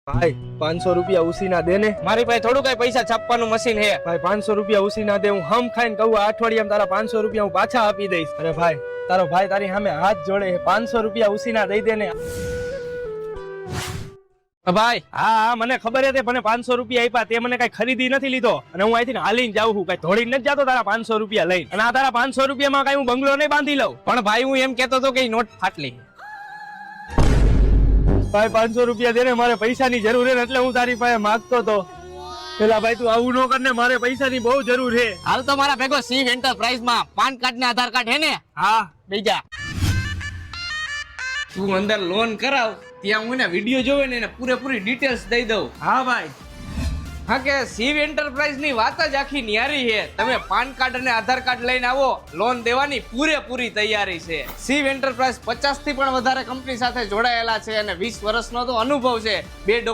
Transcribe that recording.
भाई 500 रुपया उसी ना देने મારી પાસે થોડું કઈ પૈસા છાપવાનું મશીન હે भाई 500 रुपया उसी ना दे हूँ हम खाઈને कहूँ अठवाडियाમાં તારા 500 रुपया હું પાછા આપી દઈશ અરે ભાઈ તારો ભાઈ તારી સામે હાથ જોડે 500 रुपया उसी ना દઈ દે ને ભાઈ હા હા મને ખબર હતી પણ 500 રૂપિયા આપ્યા તે મને કઈ ખરીદી નથી લીધો અને હું અહીંથી હાલીને જાઉં છું કઈ ધોડીને નથી જાતો તારા 500 રૂપિયા લઈને અને આ તારા 500 રૂપિયામાં કઈ હું બંગલો નહીં બાંધી લઉં પણ ભાઈ હું એમ કેતો હતો કે નોટ ફાટલી ભાઈ 500 રૂપિયા દે ને મારે પૈસાની જરૂર છે એટલે હું તારી પાસે માંગતો હતો પેલા ભાઈ તું આવું ન કર ને મારે પૈસાની બહુ જરૂર છે હાલ તો મારા ભેગો શિવ એન્ટરપ્રાઇઝ માં પાન કાર્ડ ને આધાર કાર્ડ હે ને હા બીજા તું અંદર લોન કરાવ ત્યાં હું વિડીયો જોવે ને એને પૂરેપૂરી ડિટેલ્સ દઈ દઉં હા ભાઈ હા કે શિવ એન્ટરપ્રાઇઝ ની વાત જ આખી ન્યારી છે તમે પાન કાર્ડ અને આધાર કાર્ડ લઈને આવો લોન દેવાની પૂરેપૂરી તૈયારી છે શિવ એન્ટરપ્રાઇઝ 50 થી પણ વધારે કંપની સાથે જોડાયેલા છે અને 20 વર્ષનો તો અનુભવ છે બે